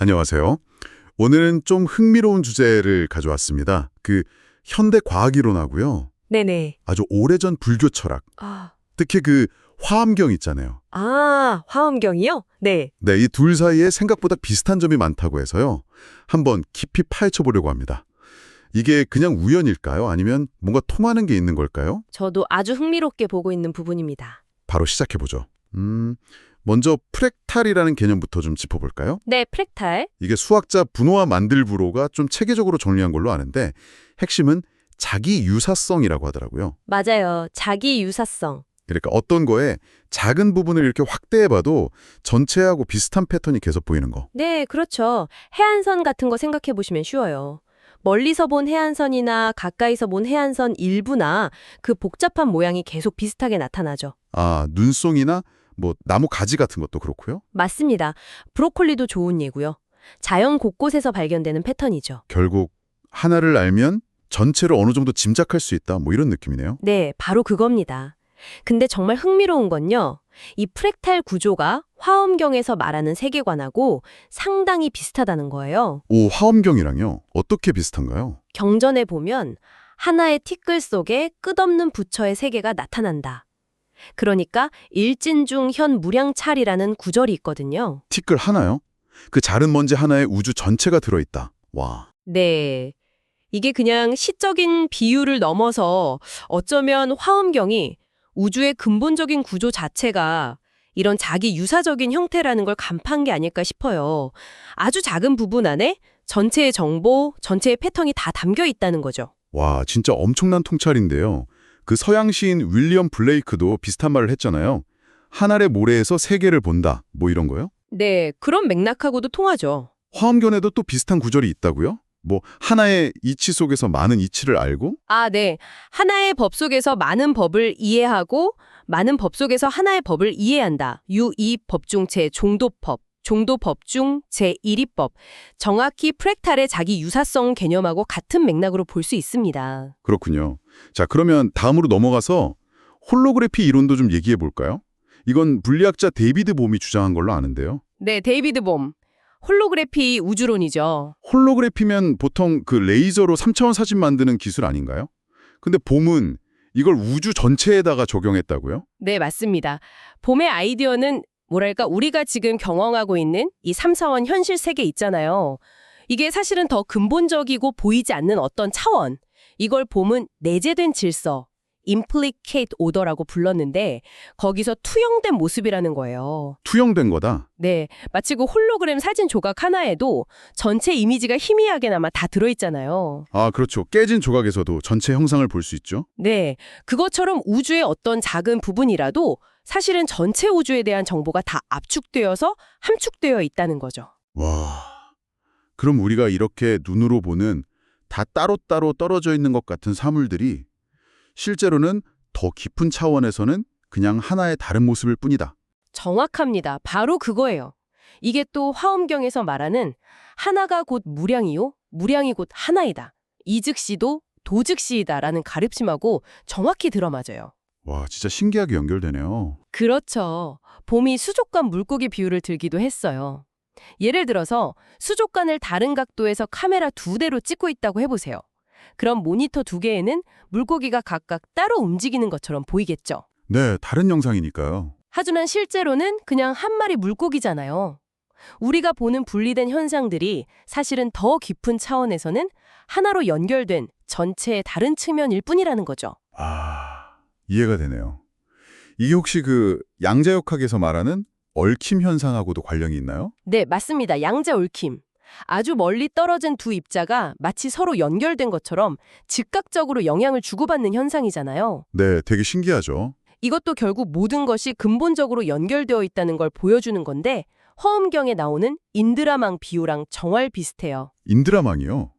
안녕하세요. 오늘은 좀 흥미로운 주제를 가져왔습니다. 현대 과학이론하고요. 네네. 아주 오래전 불교 철학, 아, 특히 화엄경 있잖아요. 화엄경이요? 네. 네, 이 둘 사이에 생각보다 비슷한 점이 많다고 해서요. 한번 깊이 파헤쳐 보려고 합니다. 이게 그냥 우연일까요? 아니면 뭔가 통하는 게 있는 걸까요? 저도 아주 흥미롭게 보고 있는 부분입니다. 바로 시작해 보죠. 먼저 프랙탈이라는 개념부터 좀 짚어볼까요? 네, 프랙탈. 이게 수학자 분호와 만들브로가 좀 체계적으로 정리한 걸로 아는데 핵심은 자기 유사성이라고 하더라고요. 맞아요. 자기 유사성. 그러니까 어떤 거에 작은 부분을 이렇게 확대해봐도 전체하고 비슷한 패턴이 계속 보이는 거. 네, 그렇죠. 해안선 같은 거 생각해 보시면 쉬워요. 멀리서 본 해안선이나 가까이서 본 해안선 일부나 그 복잡한 모양이 계속 비슷하게 나타나죠. 눈송이나 나무 가지 같은 것도 그렇고요. 맞습니다. 브로콜리도 좋은 예고요. 자연 곳곳에서 발견되는 패턴이죠. 결국 하나를 알면 전체를 어느 정도 짐작할 수 있다. 이런 느낌이네요. 네, 바로 그겁니다. 근데 정말 흥미로운 건요. 이 프랙탈 구조가 화엄경에서 말하는 세계관하고 상당히 비슷하다는 거예요. 오, 화엄경이랑요. 어떻게 비슷한가요? 경전에 보면 하나의 티끌 속에 끝없는 부처의 세계가 나타난다. 그러니까 일진중 현 무량찰이라는 구절이 있거든요. 티끌 하나요? 그 자른 먼지 하나에 우주 전체가 들어있다. 와. 네. 이게 그냥 시적인 비유를 넘어서 어쩌면 화엄경이 우주의 근본적인 구조 자체가 이런 자기 유사적인 형태라는 걸 간파한 게 아닐까 싶어요. 아주 작은 부분 안에 전체의 정보, 전체의 패턴이 다 담겨 있다는 거죠. 와, 진짜 엄청난 통찰인데요. 그 서양 시인 윌리엄 블레이크도 비슷한 말을 했잖아요. 하늘의 모래에서 세계를 본다. 이런 거요? 네, 그런 맥락하고도 통하죠. 화엄경에도 또 비슷한 구절이 있다고요? 하나의 이치 속에서 많은 이치를 알고? 네. 하나의 법 속에서 많은 법을 이해하고 많은 법 속에서 하나의 법을 이해한다. 유이법중체 종도법, 종도법 중 제1위법. 정확히 프랙탈의 자기 유사성 개념하고 같은 맥락으로 볼 수 있습니다. 그렇군요. 자, 그러면 다음으로 넘어가서 홀로그래피 이론도 좀 얘기해 볼까요? 이건 물리학자 데이비드 봄이 주장한 걸로 아는데요. 네, 데이비드 봄. 홀로그래피 우주론이죠. 홀로그래피면 보통 레이저로 3차원 사진 만드는 기술 아닌가요? 근데 봄은 이걸 우주 전체에다가 적용했다고요? 네, 맞습니다. 봄의 아이디어는 뭐랄까 우리가 지금 경험하고 있는 이 3차원 현실 세계 있잖아요. 이게 사실은 더 근본적이고 보이지 않는 어떤 차원. 이걸 봄은 내재된 질서, implicate order라고 불렀는데 거기서 투영된 모습이라는 거예요. 투영된 거다. 네, 마치 그 홀로그램 사진 조각 하나에도 전체 이미지가 희미하게나마 다 들어있잖아요. 그렇죠. 깨진 조각에서도 전체 형상을 볼 수 있죠. 네, 그것처럼 우주의 어떤 작은 부분이라도 사실은 전체 우주에 대한 정보가 다 압축되어서 함축되어 있다는 거죠. 와, 그럼 우리가 이렇게 눈으로 보는 다 따로따로 떨어져 있는 것 같은 사물들이 실제로는 더 깊은 차원에서는 그냥 하나의 다른 모습일 뿐이다. 정확합니다. 바로 그거예요. 이게 또 화엄경에서 말하는 하나가 곧 무량이요, 무량이 곧 하나이다. 이즉시도 도즉시이다라는 가르침하고 정확히 들어맞아요. 와, 진짜 신기하게 연결되네요. 그렇죠. 봄이 수족관 물고기 비유를 들기도 했어요. 예를 들어서 수족관을 다른 각도에서 카메라 2대로 찍고 있다고 해보세요. 그럼 모니터 2개에는 물고기가 각각 따로 움직이는 것처럼 보이겠죠. 네, 다른 영상이니까요. 하지만 실제로는 그냥 한 마리 물고기잖아요. 우리가 보는 분리된 현상들이 사실은 더 깊은 차원에서는 하나로 연결된 전체의 다른 측면일 뿐이라는 거죠. 이해가 되네요. 이게 혹시 양자역학에서 말하는 얽힘 현상하고도 관련이 있나요? 네, 맞습니다. 양자 얽힘. 아주 멀리 떨어진 두 입자가 마치 서로 연결된 것처럼 즉각적으로 영향을 주고받는 현상이잖아요. 네, 되게 신기하죠. 이것도 결국 모든 것이 근본적으로 연결되어 있다는 걸 보여주는 건데 화엄경에 나오는 인드라망 비유랑 정말 비슷해요. 인드라망이요?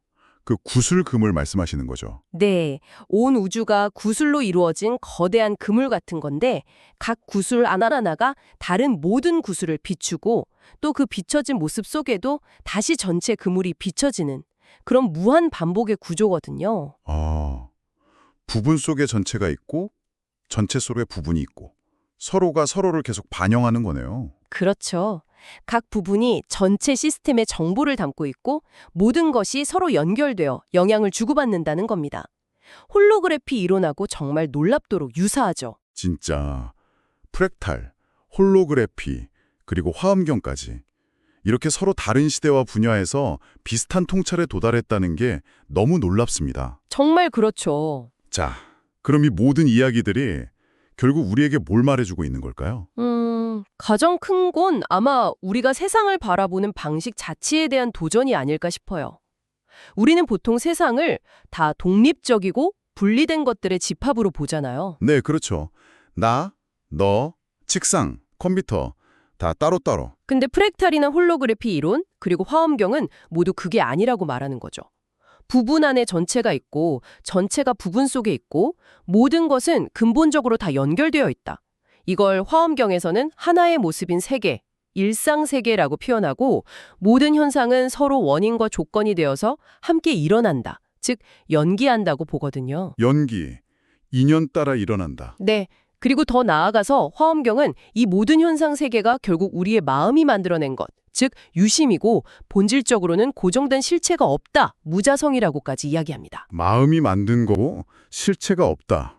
구슬금을 말씀하시는 거죠. 네, 온 우주가 구슬로 이루어진 거대한 그물 같은 건데 각 구슬 하나하나가 다른 모든 구슬을 비추고 또 그 비춰진 모습 속에도 다시 전체 그물이 비춰지는 그런 무한 반복의 구조거든요. 부분 속에 전체가 있고 전체 속에 부분이 있고 서로가 서로를 계속 반영하는 거네요. 그렇죠. 각 부분이 전체 시스템의 정보를 담고 있고 모든 것이 서로 연결되어 영향을 주고받는다는 겁니다. 홀로그래피 이론하고 정말 놀랍도록 유사하죠. 진짜 프랙탈, 홀로그래피, 그리고 화엄경까지 이렇게 서로 다른 시대와 분야에서 비슷한 통찰에 도달했다는 게 너무 놀랍습니다. 정말 그렇죠. 자, 그럼 이 모든 이야기들이 결국 우리에게 뭘 말해주고 있는 걸까요? 가장 큰 건 아마 우리가 세상을 바라보는 방식 자체에 대한 도전이 아닐까 싶어요. 우리는 보통 세상을 다 독립적이고 분리된 것들의 집합으로 보잖아요. 네, 그렇죠. 나, 너, 책상, 컴퓨터 다 따로따로. 근데 프랙탈이나 홀로그래피 이론, 그리고 화엄경은 모두 그게 아니라고 말하는 거죠. 부분 안에 전체가 있고 전체가 부분 속에 있고 모든 것은 근본적으로 다 연결되어 있다. 이걸 화엄경에서는 하나의 모습인 세계, 일상세계라고 표현하고 모든 현상은 서로 원인과 조건이 되어서 함께 일어난다. 즉, 연기한다고 보거든요. 연기, 인연 따라 일어난다. 네. 그리고 더 나아가서 화엄경은 이 모든 현상 세계가 결국 우리의 마음이 만들어낸 것, 즉 유심이고 본질적으로는 고정된 실체가 없다, 무자성이라고까지 이야기합니다. 마음이 만든 거고 실체가 없다.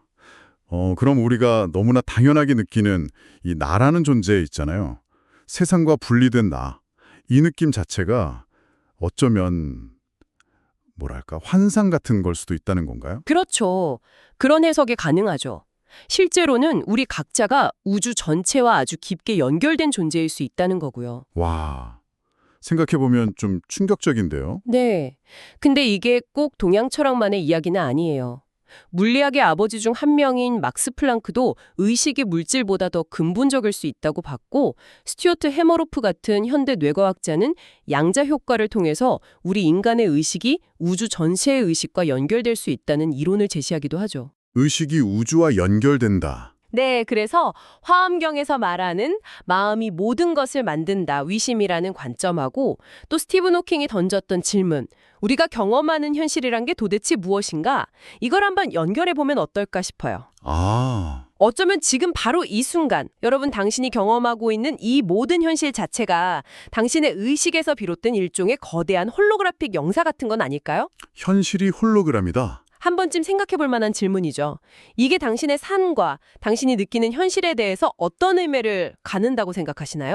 그럼 우리가 너무나 당연하게 느끼는 이 나라는 존재 있잖아요. 세상과 분리된 나. 이 느낌 자체가 어쩌면 뭐랄까 환상 같은 걸 수도 있다는 건가요? 그렇죠. 그런 해석이 가능하죠. 실제로는 우리 각자가 우주 전체와 아주 깊게 연결된 존재일 수 있다는 거고요. 와, 생각해보면 좀 충격적인데요. 네. 근데 이게 꼭 동양 철학만의 이야기는 아니에요. 물리학의 아버지 중 한 명인 막스 플랑크도 의식이 물질보다 더 근본적일 수 있다고 봤고, 스튜어트 해머로프 같은 현대 뇌과학자는 양자 효과를 통해서 우리 인간의 의식이 우주 전체의 의식과 연결될 수 있다는 이론을 제시하기도 하죠. 의식이 우주와 연결된다. 네, 그래서 화엄경에서 말하는 마음이 모든 것을 만든다, 위심이라는 관점하고 또 스티븐 호킹이 던졌던 질문, 우리가 경험하는 현실이란 게 도대체 무엇인가? 이걸 한번 연결해보면 어떨까 싶어요. 아, 어쩌면 지금 바로 이 순간, 여러분 당신이 경험하고 있는 이 모든 현실 자체가 당신의 의식에서 비롯된 일종의 거대한 홀로그래픽 영사 같은 건 아닐까요? 현실이 홀로그램이다. 한 번쯤 생각해 볼 만한 질문이죠. 이게 당신의 삶과 당신이 느끼는 현실에 대해서 어떤 의미를 갖는다고 생각하시나요?